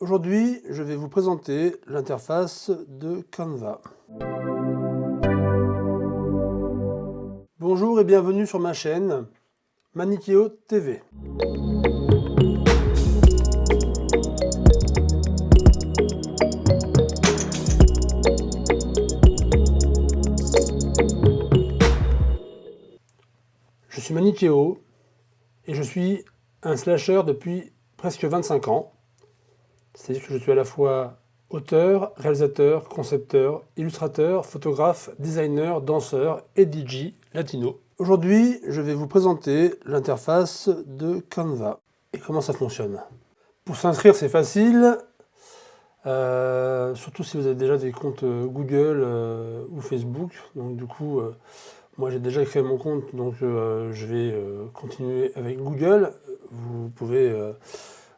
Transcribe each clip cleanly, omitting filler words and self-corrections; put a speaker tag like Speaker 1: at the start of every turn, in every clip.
Speaker 1: Aujourd'hui, je vais vous présenter l'interface de Canva. Bonjour et bienvenue sur ma chaîne Manikeo TV. Je suis Manikeo et je suis un slasher depuis presque 25 ans. C'est-à-dire que je suis à la fois auteur, réalisateur, concepteur, illustrateur, photographe, designer, danseur et DJ latino. Aujourd'hui, je vais vous présenter l'interface de Canva et comment ça fonctionne. Pour s'inscrire, c'est facile, surtout si vous avez déjà des comptes Google ou Facebook. Donc du coup, moi j'ai déjà créé mon compte, donc je vais continuer avec Google. Vous pouvez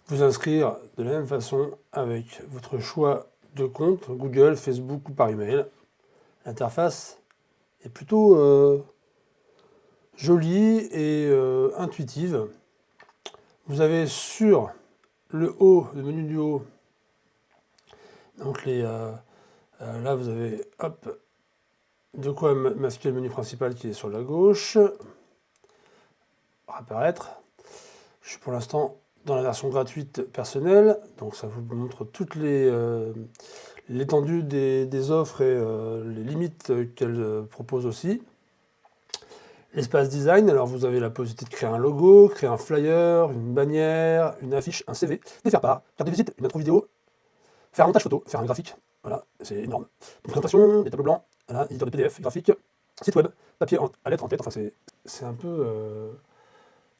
Speaker 1: vous inscrire de la même façon avec votre choix de compte, Google, Facebook ou par email. L'interface est plutôt jolie et intuitive. Vous avez sur le haut, le menu du haut, donc là vous avez hop, de quoi masquer le menu principal qui est sur la gauche, apparaître. Je suis pour l'instant dans la version gratuite personnelle, donc ça vous montre toute l'étendue des offres et les limites qu'elle propose aussi. L'espace design, alors vous avez la possibilité de créer un logo, créer un flyer, une bannière, une affiche, un CV, des faire-part, faire des visites, une intro vidéo, faire un montage photo, faire un graphique, voilà, c'est énorme. Une présentation, des tableaux blancs, voilà, éditeur de PDF, graphique, site web, papier à lettres en tête, enfin c'est un peu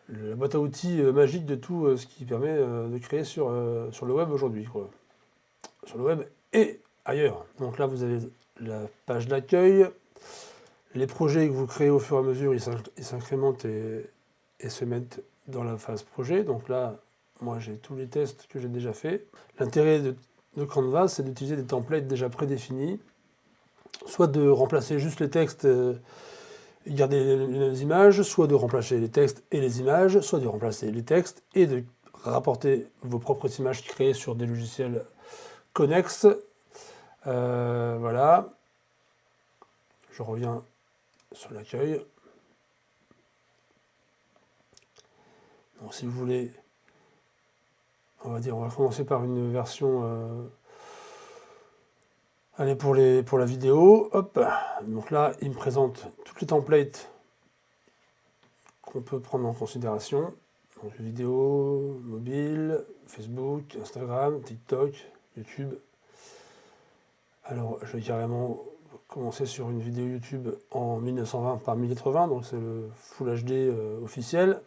Speaker 1: la boîte à outils magique de tout ce qui permet de créer sur le web aujourd'hui, quoi. Sur le web et ailleurs. Donc là vous avez la page d'accueil, les projets que vous créez au fur et à mesure, ils s'incrémentent et se mettent dans la phase projet. Donc là, moi j'ai tous les tests que j'ai déjà fait. L'intérêt de Canva, c'est d'utiliser des templates déjà prédéfinis, soit de remplacer juste les textes et garder les mêmes images, soit de remplacer les textes et les images, soit de remplacer les textes et de rapporter vos propres images créées sur des logiciels connexes. Voilà. Je reviens sur l'accueil. Donc si vous voulez, on va commencer par une version allez, pour la vidéo. Hop. Donc là, il me présente toutes les templates qu'on peut prendre en considération. Donc vidéo, mobile, Facebook, Instagram, TikTok, YouTube. Alors je vais carrément commencer sur une vidéo YouTube en 1920 par 1080, donc c'est le Full HD officiel.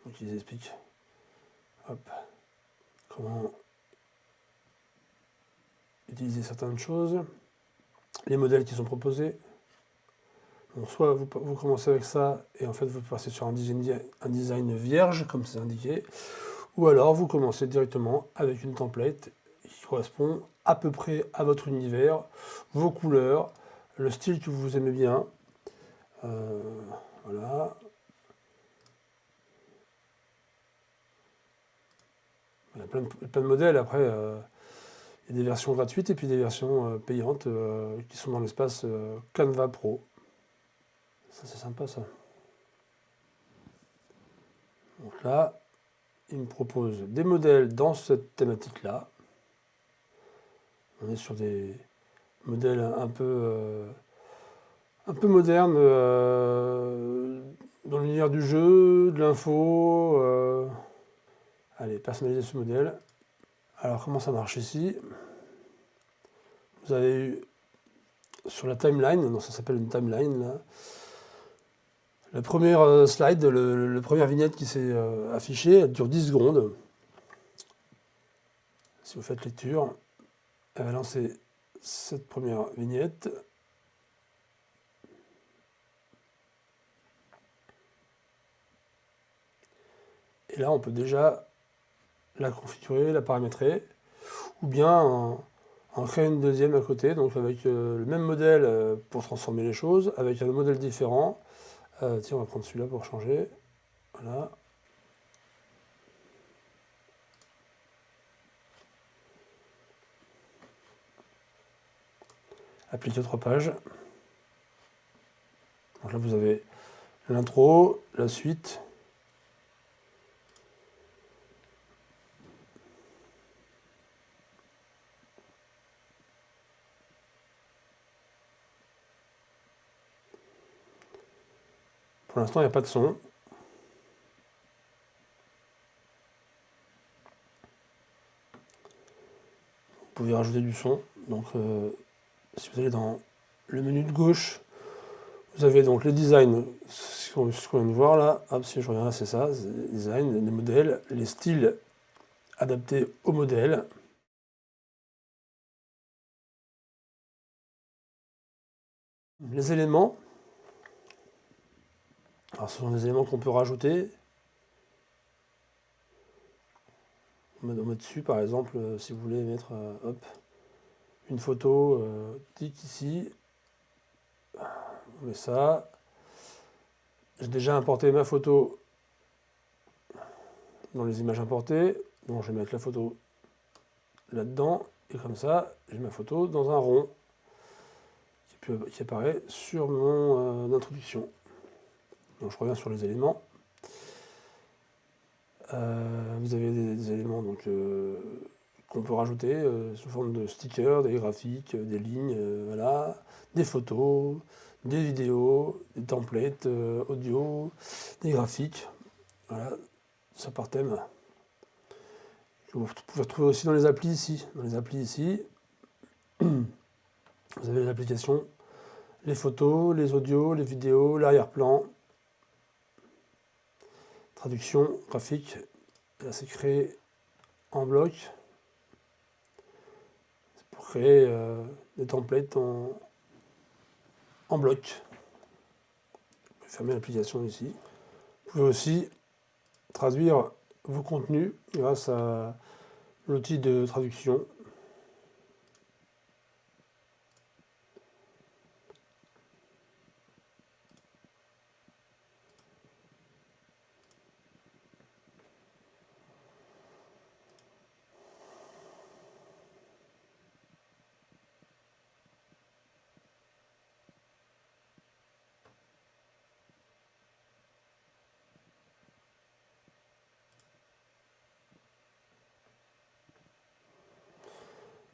Speaker 1: Donc ils expliquent hop, comment utiliser certaines choses, les modèles qui sont proposés. Donc soit vous commencez avec ça et en fait vous passez sur un design vierge comme c'est indiqué, ou alors vous commencez directement avec une template qui correspond à peu près à votre univers, vos couleurs, le style que vous aimez bien. Voilà. Il y a plein de modèles. Après, il y a des versions gratuites et puis des versions payantes qui sont dans l'espace Canva Pro. Ça, c'est sympa, ça. Donc là, il me propose des modèles dans cette thématique-là. On est sur des modèles un peu modernes dans l'univers du jeu, de l'info. Allez, personnaliser ce modèle. Alors, comment ça marche ici? Vous avez eu sur la timeline, donc ça s'appelle une timeline là. La première slide, la première vignette qui s'est affichée, elle dure 10 secondes. Si vous faites lecture, elle va lancer cette première vignette. Et là, on peut déjà la configurer, la paramétrer, ou bien en créer une deuxième à côté, donc avec le même modèle pour transformer les choses, avec un modèle différent. Tiens, on va prendre celui-là pour changer. Voilà. appliquer aux 3 pages. Donc là, vous avez l'intro, la suite. Pour l'instant, il n'y a pas de son. Vous pouvez rajouter du son. Donc, si vous allez dans le menu de gauche, vous avez donc les designs, ce qu'on vient de voir là. Hop, si je reviens là, c'est ça, les designs, les modèles, les styles adaptés au modèle. Les éléments. Alors, ce sont des éléments qu'on peut rajouter. On met dessus, par exemple, si vous voulez mettre hop, une photo, tic ici. On met ça. J'ai déjà importé ma photo dans les images importées. Donc je vais mettre la photo là-dedans. Et comme ça, j'ai ma photo dans un rond qui apparaît sur mon introduction. Donc je reviens sur les éléments. Vous avez des éléments qu'on peut rajouter sous forme de stickers, des graphiques, des lignes, voilà, des photos, des vidéos, des templates audio, des graphiques. Voilà, ça par thème. Vous pouvez retrouver aussi dans les applis ici. Dans les applis ici, vous avez les applications, les photos, les audios, les vidéos, l'arrière-plan, traduction, graphique. Là, c'est créé en bloc. C'est pour créer des templates en bloc. Vous pouvez fermer l'application ici. Vous pouvez aussi traduire vos contenus grâce à l'outil de traduction.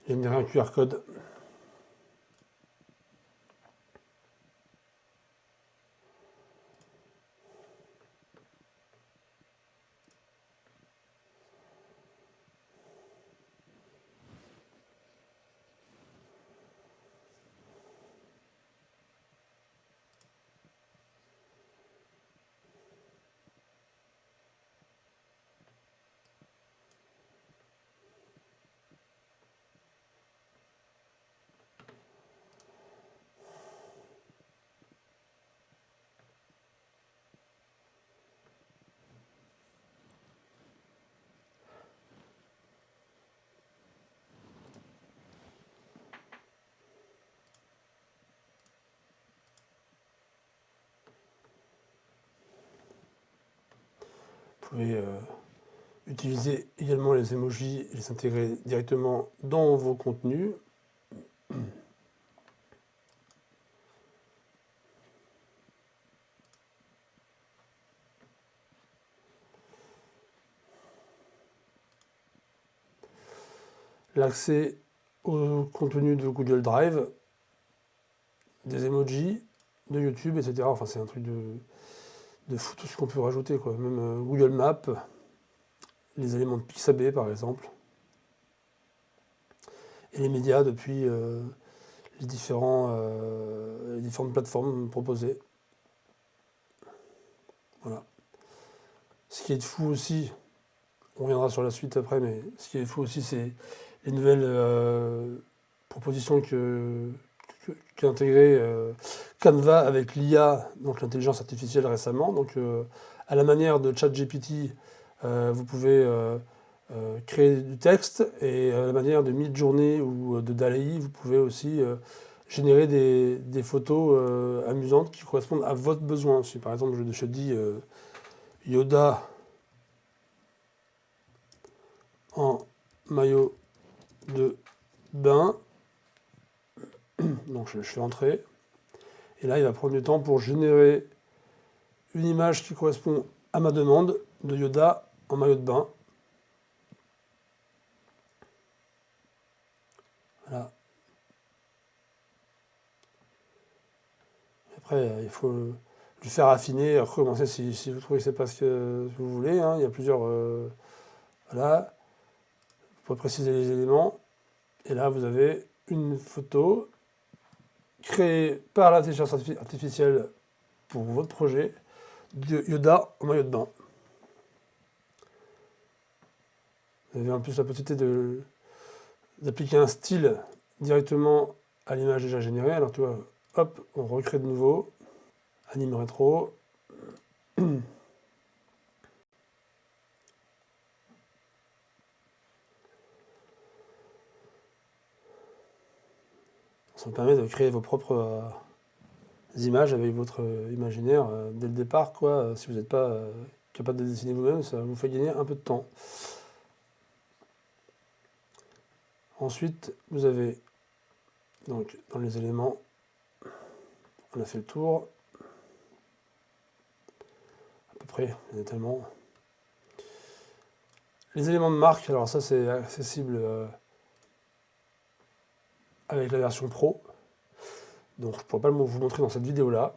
Speaker 1: Générer un QR code. Vous pouvez utiliser également les emojis et les intégrer directement dans vos contenus. L'accès au contenu de Google Drive, des emojis, de YouTube, etc. Enfin, c'est un truc de fou tout ce qu'on peut rajouter, quoi. Même Google Maps, les éléments de Pixabay, par exemple. Et les médias depuis les différentes plateformes proposées. Voilà. Ce qui est fou aussi, on reviendra sur la suite après, mais ce qui est fou aussi, c'est les nouvelles propositions qu'a intégré Canva avec l'IA, donc l'intelligence artificielle récemment. Donc à la manière de ChatGPT, vous pouvez créer du texte, et à la manière de Midjourney ou de DALL-E, vous pouvez aussi générer des photos amusantes qui correspondent à votre besoin. Si par exemple je dis Yoda en maillot de bain, Donc je fais entrer. Et là, il va prendre du temps pour générer une image qui correspond à ma demande de Yoda en maillot de bain. Voilà. Après, il faut lui faire affiner, recommencer si vous trouvez que c'est pas ce que vous voulez. Hein. Il y a plusieurs... voilà. Pour préciser les éléments. Et là, vous avez une photo créée par l'intelligence artificielle pour votre projet de Yoda en maillot de bain. Vous avez en plus la possibilité d'appliquer un style directement à l'image déjà générée. Alors tu vois, hop, on recrée de nouveau, anime rétro. Ça vous permet de créer vos propres images avec votre imaginaire dès le départ, quoi. Si vous n'êtes pas capable de dessiner vous-même, ça vous fait gagner un peu de temps. Ensuite, vous avez donc dans les éléments, on a fait le tour. À peu près, il y en a tellement. Les éléments de marque, alors ça c'est accessible avec la version Pro. Donc je ne pourrais pas vous montrer dans cette vidéo-là.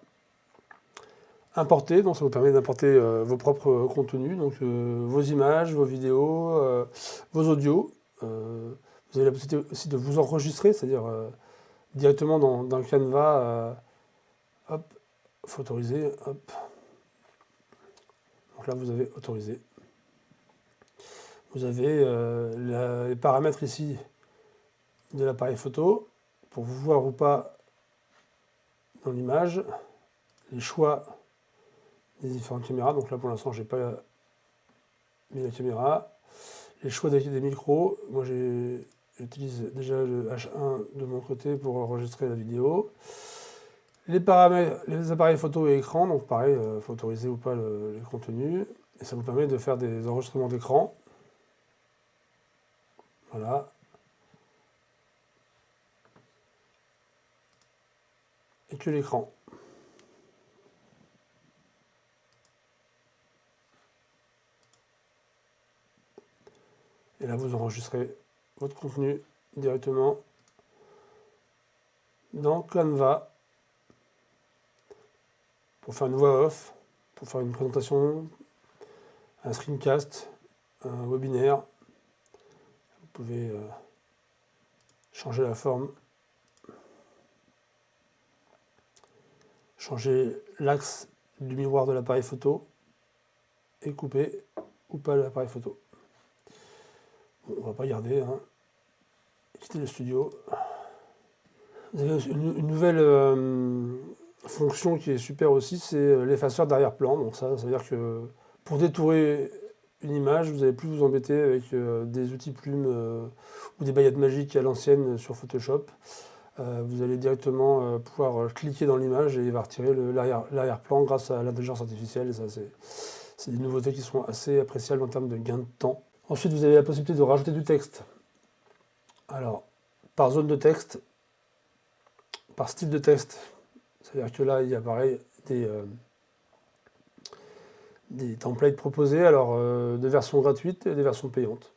Speaker 1: Importer, donc ça vous permet d'importer vos propres contenus, donc vos images, vos vidéos, vos audios. Vous avez la possibilité aussi de vous enregistrer, c'est-à-dire directement dans Canva, hop, faut autoriser, hop. Donc là vous avez autorisé. Vous avez les paramètres ici de l'appareil photo, pour vous voir ou pas dans l'image, les choix des différentes caméras. Donc là pour l'instant j'ai pas mis la caméra. Les choix des micros, moi j'utilise déjà le H1 de mon côté pour enregistrer la vidéo. Les paramètres, les appareils photo et écran, donc pareil, faut autoriser ou pas les contenus. Et ça vous permet de faire des enregistrements d'écran. Voilà. Et que l'écran. Et là, vous enregistrez votre contenu directement dans Canva pour faire une voix off, pour faire une présentation, un screencast, un webinaire. Vous pouvez changer la forme, changer l'axe du miroir de l'appareil photo et couper ou pas l'appareil photo. Bon, on va pas garder, hein. Quitter le studio. Vous avez une nouvelle fonction qui est super aussi, c'est l'effaceur d'arrière-plan. Donc ça veut dire que pour détourer une image, vous n'allez plus vous embêter avec des outils plumes ou des baguettes magiques à l'ancienne sur Photoshop. Vous allez directement pouvoir cliquer dans l'image et il va retirer l'arrière-plan grâce à l'intelligence artificielle. Et ça, c'est des nouveautés qui sont assez appréciables en termes de gain de temps. Ensuite, vous avez la possibilité de rajouter du texte. Alors, par zone de texte, par style de texte. C'est-à-dire que là, il y a pareil des templates proposés, alors des versions gratuites et des versions payantes.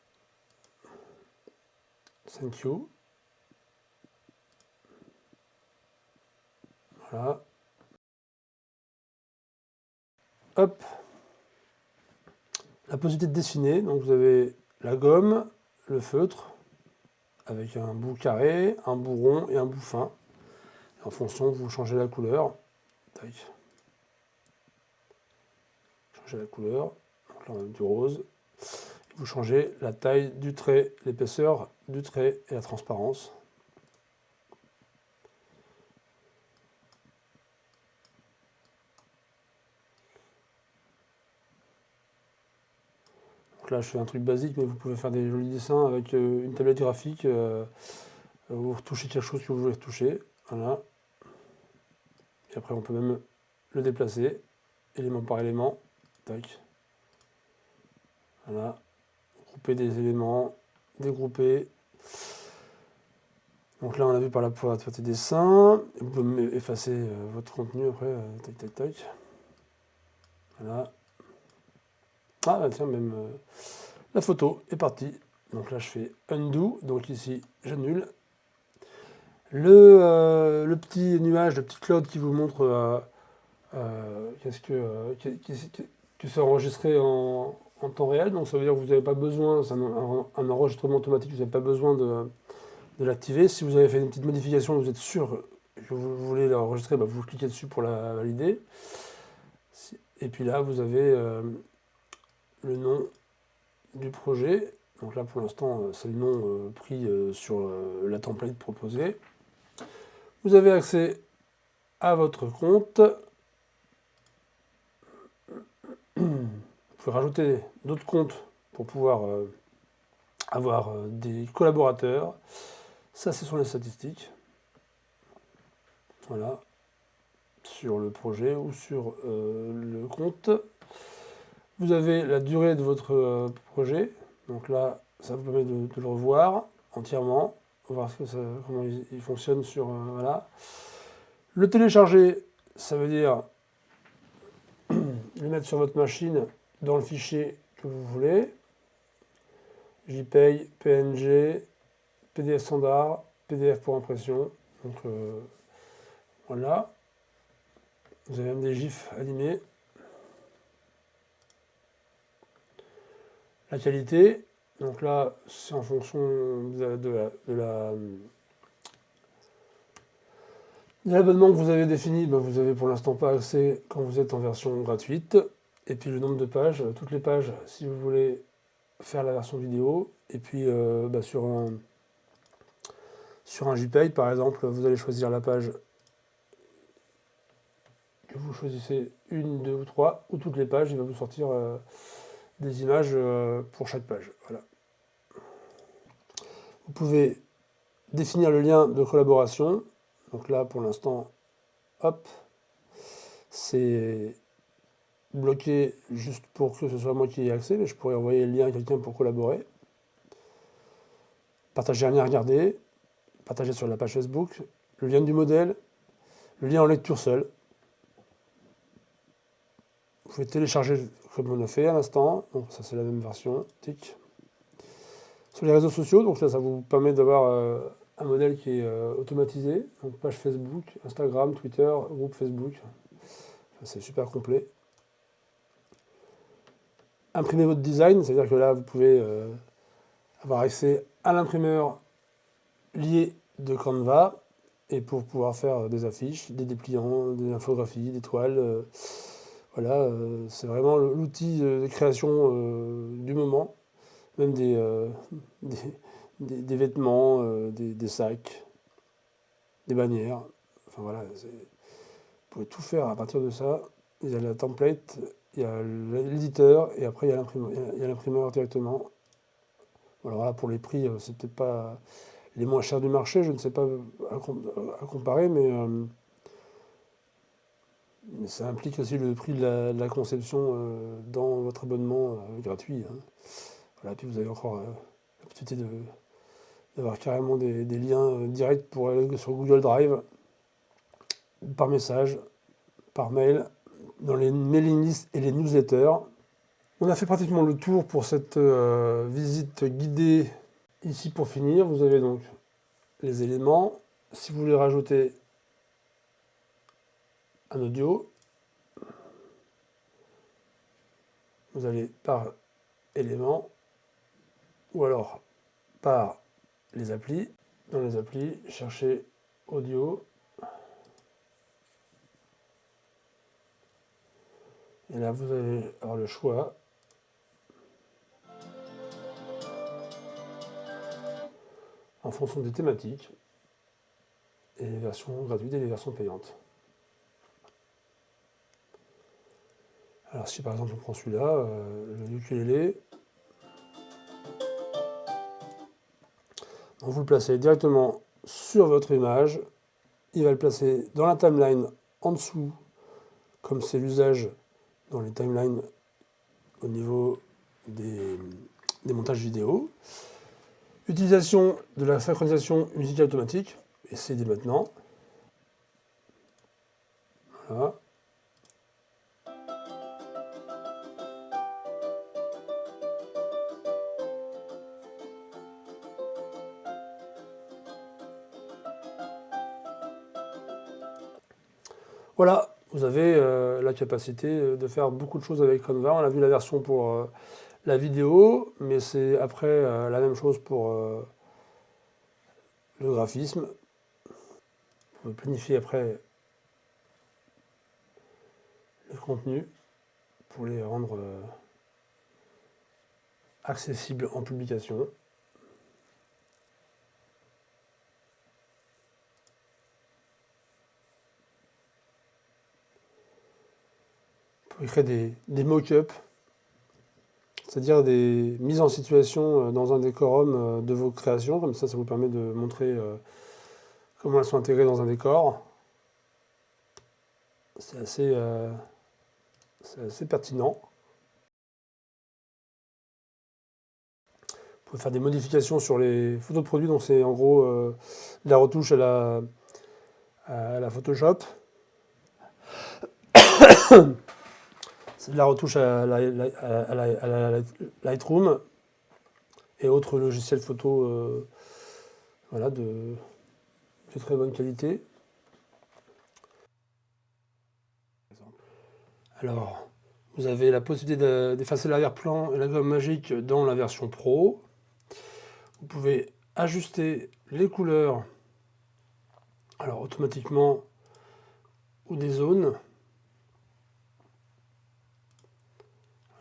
Speaker 1: Thank you. Voilà. Hop. La possibilité de dessiner. Donc vous avez la gomme, le feutre, avec un bout carré, un bout rond et un bout fin. En fonction, vous changez la couleur. Tac. Changez la couleur. Donc là, on a du rose. Vous changez la taille du trait, l'épaisseur du trait et la transparence. Donc là, je fais un truc basique, mais vous pouvez faire des jolis dessins avec une tablette graphique. Vous retouchez quelque chose que vous voulez retoucher. Voilà. Et après, on peut même le déplacer, élément par élément. Tac. Voilà. Grouper des éléments, dégrouper. Donc là, on a vu par la partie dessin. Vous pouvez effacer votre contenu après. Tac, tac, tac. Voilà. Ah, bah, tiens, même la photo est partie. Donc là, je fais undo. Donc ici, j'annule. Le petit nuage, le petit cloud qui vous montre que c'est enregistré en temps réel. Donc ça veut dire que vous n'avez pas besoin, c'est un enregistrement automatique, vous n'avez pas besoin de l'activer. Si vous avez fait une petite modification, vous êtes sûr que vous voulez l'enregistrer, bah, vous cliquez dessus pour la valider. Et puis là, vous avez le nom du projet. Donc là, pour l'instant, c'est le nom pris sur la template proposée. Vous avez accès à votre compte. Vous pouvez rajouter d'autres comptes pour pouvoir avoir des collaborateurs. Ça, ce sont les statistiques. Voilà. Sur le projet ou sur le compte. Vous avez la durée de votre projet. Donc là, ça vous permet de le revoir entièrement. Voir comment il fonctionne sur... voilà. Le télécharger, ça veut dire le mettre sur votre machine dans le fichier que vous voulez. JPEG, PNG, PDF standard, PDF pour impression. Donc voilà. Vous avez même des gifs animés. La qualité, donc là, c'est en fonction de l'abonnement que vous avez défini. Ben, vous avez pour l'instant pas accès quand vous êtes en version gratuite. Et puis le nombre de pages, toutes les pages, si vous voulez faire la version vidéo. Et puis ben, sur un JPEG, par exemple, vous allez choisir la page que vous choisissez, 1, 2 ou 3, ou toutes les pages, il va vous sortir des images pour chaque page. Voilà. Vous pouvez définir le lien de collaboration. Donc là, pour l'instant, hop, c'est bloqué juste pour que ce soit moi qui ai accès, mais je pourrais envoyer le lien à quelqu'un pour collaborer. Partager un lien à regarder, partager sur la page Facebook, le lien du modèle, le lien en lecture seule. Vous pouvez télécharger comme on a fait à l'instant, donc ça c'est la même version, tic. Sur les réseaux sociaux, donc là ça vous permet d'avoir un modèle qui est automatisé, donc page Facebook, Instagram, Twitter, groupe Facebook, c'est super complet. Imprimer votre design, c'est-à-dire que là vous pouvez avoir accès à l'imprimeur lié de Canva, et pour pouvoir faire des affiches, des dépliants, des infographies, des toiles. Voilà, c'est vraiment l'outil de création du moment, même des vêtements, des sacs, des bannières. Enfin voilà, vous pouvez tout faire à partir de ça. Il y a la template, il y a l'éditeur, et après il y a l'imprimeur directement. Alors là, pour les prix, c'est peut-être pas les moins chers du marché, je ne sais pas à comparer, mais ça implique aussi le prix de la conception dans votre abonnement gratuit. Hein. Voilà, puis vous avez encore la possibilité d'avoir carrément des liens directs pour aller sur Google Drive, par message, par mail, dans les mailing lists et les newsletters. On a fait pratiquement le tour pour cette visite guidée. Ici, pour finir, vous avez donc les éléments. Si vous voulez rajouter un audio, vous allez par élément ou alors par les applis. Dans les applis, cherchez audio. Et là, vous allez avoir le choix en fonction des thématiques et les versions gratuites et les versions payantes. Alors si par exemple on prend celui-là, le ukulélé, vous le placez directement sur votre image, il va le placer dans la timeline en dessous, comme c'est l'usage dans les timelines au niveau des montages vidéo. Utilisation de la synchronisation musicale automatique. Essayez dès maintenant. Voilà. Voilà, vous avez la capacité de faire beaucoup de choses avec Canva. On a vu la version pour la vidéo, mais c'est après la même chose pour le graphisme. Vous pouvez planifier après les contenus pour les rendre accessibles en publication. Vous pouvez créer des mock-ups, c'est-à-dire des mises en situation dans un décorum de vos créations. Comme ça vous permet de montrer comment elles sont intégrées dans un décor. C'est assez pertinent. Vous pouvez faire des modifications sur les photos de produits, donc c'est en gros la retouche à la Photoshop. C'est de la retouche à la Lightroom et autres logiciels photo voilà, de très bonne qualité. Alors, vous avez la possibilité d'effacer l'arrière-plan et la gomme magique dans la version Pro. Vous pouvez ajuster les couleurs, alors automatiquement, ou des zones.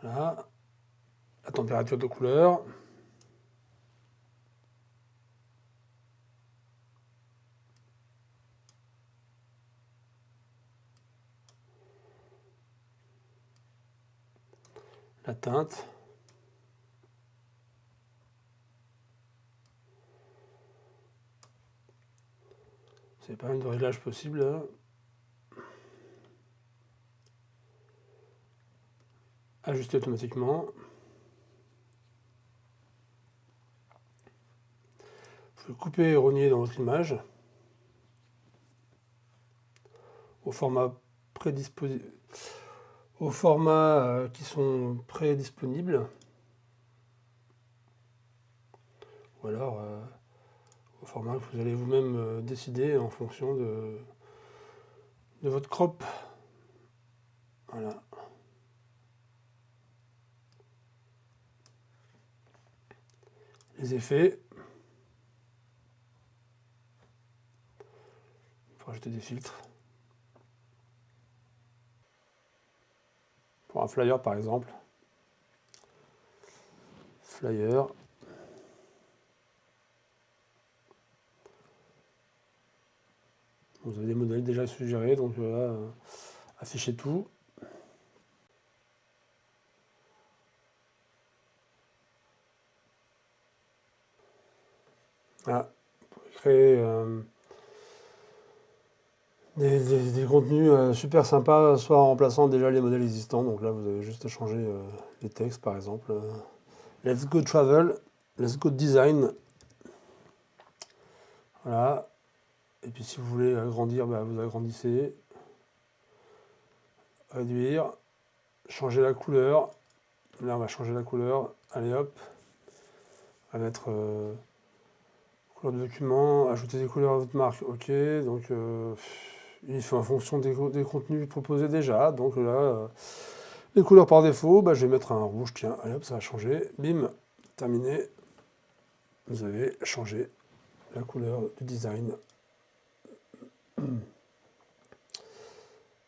Speaker 1: Voilà. La température de couleur. La teinte. C'est pas mal de réglages possibles là. Ajuster automatiquement. Vous pouvez couper et rogner dans votre image au format qui sont prédisponibles, ou alors au format que vous allez vous-même décider en fonction de votre crop. Voilà. Les effets. Il faut rajouter des filtres. Pour un flyer par exemple. Flyer. Vous avez des modèles déjà suggérés, donc là, affichez tout. Voilà. Vous pouvez créer des contenus super sympas, soit en remplaçant déjà les modèles existants. Donc là, vous avez juste à changer les textes, par exemple. Let's go travel, let's go design. Voilà. Et puis si vous voulez agrandir, vous agrandissez. Réduire. Changer la couleur. Là, on va changer la couleur. Allez hop. On va mettre couleur de document. Ajouter des couleurs à votre marque. Ok. Donc, il fait en fonction des contenus proposés déjà. Donc là, les couleurs par défaut, je vais mettre un rouge. Tiens, allez hop, ça va changer. Bim. Terminé. Vous avez changé la couleur du design.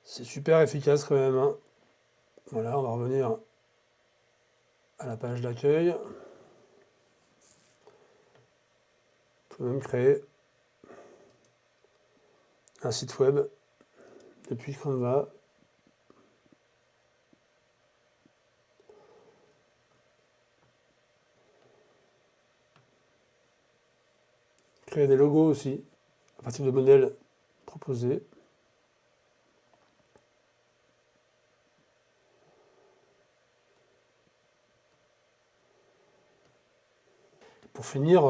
Speaker 1: C'est super efficace quand même. Hein. Voilà, on va revenir à la page d'accueil. Vous pouvez même créer un site web depuis Canva. Créer des logos aussi, à partir de modèles proposés. Pour finir,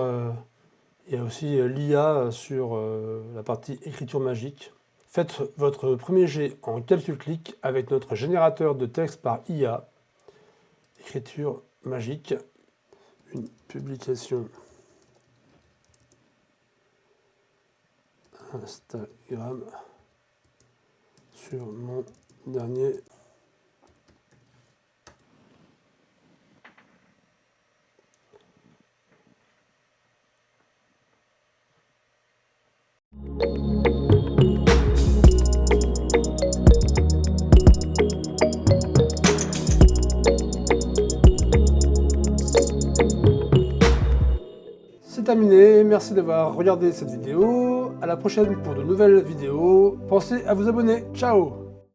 Speaker 1: il y a aussi l'IA sur la partie écriture magique. Faites votre premier jet en quelques clics avec notre générateur de texte par IA. Écriture magique, une publication Instagram sur mon dernier C'est terminé, merci d'avoir regardé cette vidéo. À la prochaine pour de nouvelles vidéos. Pensez à vous abonner. Ciao!